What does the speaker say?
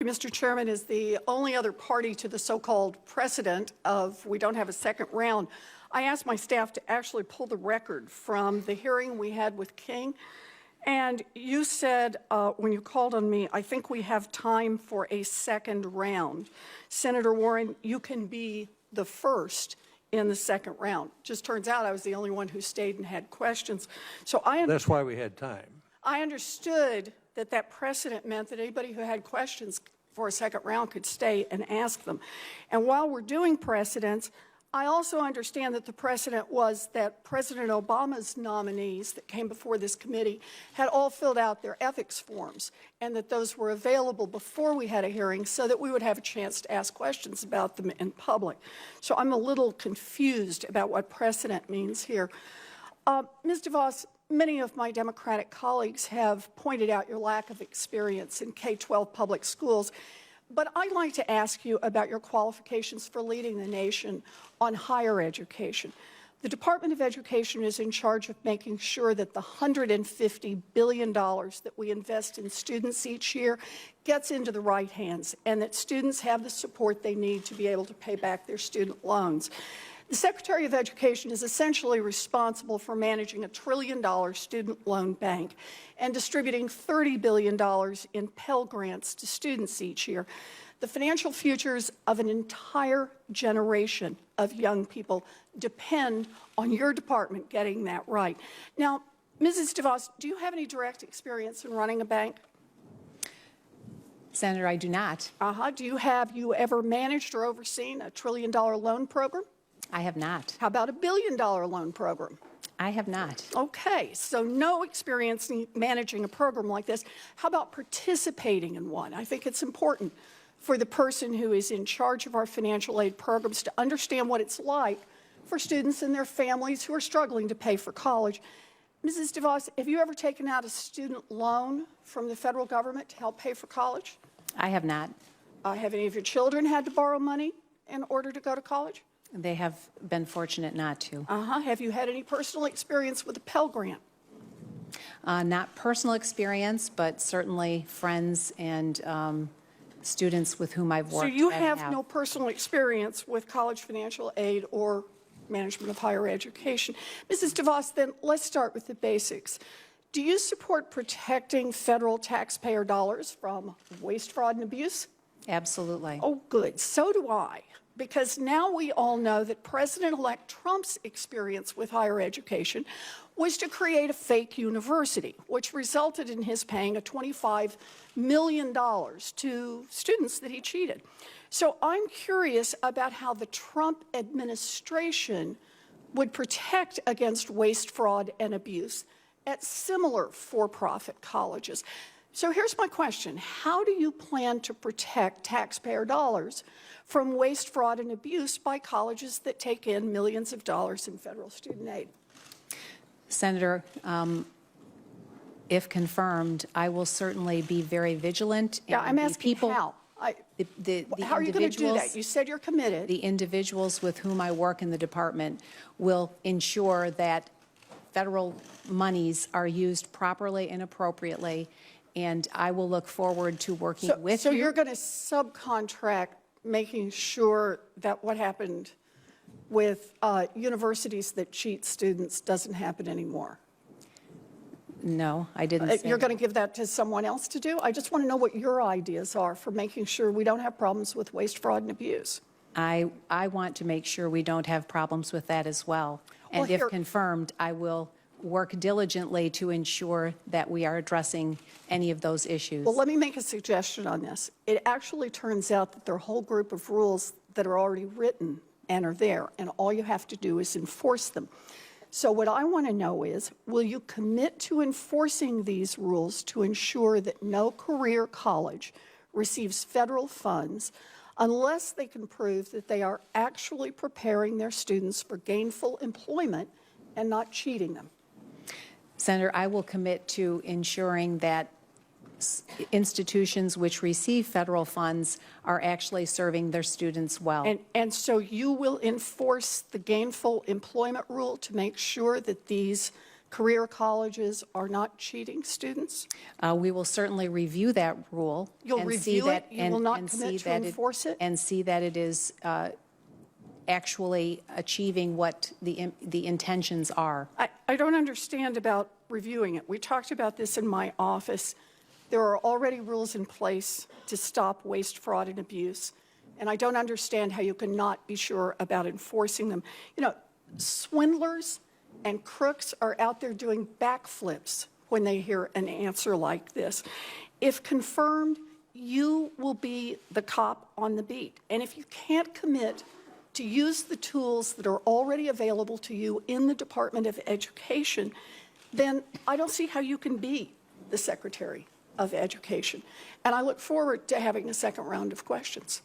Mr. Chairman, as the only other party to the so-called precedent of we don't have a second round, I asked my staff to actually pull the record from the hearing we had with King. And you said, when you called on me, I think we have time for a second round. Senator Warren, you can be the first in the second round. Just turns out I was the only one who stayed and had questions. So that's why we had time. I understood that that precedent meant that anybody who had questions for a second round could stay and ask them. And while we're doing precedents, I also understand that the precedent was that President Obama's nominees that came before this committee had all filled out their ethics forms, and that those were available before we had a hearing so that we would have a chance to ask questions about them in public. So I'm a little confused about what precedent means here. Ms. DeVos, many of my Democratic colleagues have pointed out your lack of experience in K-12 public schools. But I'd like to ask you about your qualifications for leading the nation on higher education. The Department of Education is in charge of making sure that the $150 billion that we invest in students each year gets into the right hands, and that students have the support they need to be able to pay back their student loans. The Secretary of Education is essentially responsible for managing a $1 trillion student loan bank and distributing $30 billion in Pell Grants to students each year. The financial futures of an entire generation of young people depend on your department getting that right. Now, Mrs. DeVos, do you have any direct experience in running a bank? Senator, I do not. Do you ever managed or overseen a $1 trillion loan program? I have not. How about a $1 billion loan program? I have not. Okay, so no experience in managing a program like this. How about participating in one? I think it's important for the person who is in charge of our financial aid programs to understand what it's like for students and their families who are struggling to pay for college. Mrs. DeVos, have you ever taken out a student loan from the federal government to help pay for college? I have not. Have any of your children had to borrow money in order to go to college? They have been fortunate not to. Have you had any personal experience with a Pell Grant? Not personal experience, but certainly friends and students with whom I've worked. So you have no personal experience with college financial aid or management of higher education. Mrs. DeVos, then let's start with the basics. Do you support protecting federal taxpayer dollars from waste, fraud, and abuse? Absolutely. Oh, good. So do I. Because now we all know that President-elect Trump's experience with higher education was to create a fake university, which resulted in his paying a $25 million to students that he cheated. So I'm curious about how the Trump administration would protect against waste, fraud, and abuse at similar for-profit colleges. So here's my question. How do you plan to protect taxpayer dollars from waste, fraud, and abuse by colleges that take in millions of dollars in federal student aid? Senator, if confirmed, I will certainly be very vigilant. Yeah, I'm asking people, how. How are you going to do that? You said you're committed. The individuals with whom I work in the department will ensure that federal monies are used properly and appropriately, and I will look forward to working with you. So you're going to subcontract making sure that what happened with universities that cheat students doesn't happen anymore? No, I didn't say You're going to give that to someone else to do? I just want to know what your ideas are for making sure we don't have problems with waste, fraud, and abuse. I want to make sure we don't have problems with that as well. And if confirmed, I will work diligently to ensure that we are addressing any of those issues. Well, let me make a suggestion on this. It actually turns out that there are a whole group of rules that are already written and are there, and all you have to do is enforce them. So what I want to know is, will you commit to enforcing these rules to ensure that no career college receives federal funds unless they can prove that they are actually preparing their students for gainful employment and not cheating them? Senator, I will commit to ensuring that institutions which receive federal funds are actually serving their students well. And so you will enforce the gainful employment rule to make sure that these career colleges are not cheating students? We will certainly review that rule. You'll and review see that, it? You will not and commit see to that enforce it? And see that it is actually achieving what the intentions are. I don't understand about reviewing it. We talked about this in my office. There are already rules in place to stop waste, fraud, and abuse, and I don't understand how you can not be sure about enforcing them. You know, swindlers and crooks are out there doing backflips when they hear an answer like this. If confirmed, you will be the cop on the beat. And if you can't commit to use the tools that are already available to you in the Department of Education, then I don't see how you can be the Secretary of Education. And I look forward to having a second round of questions.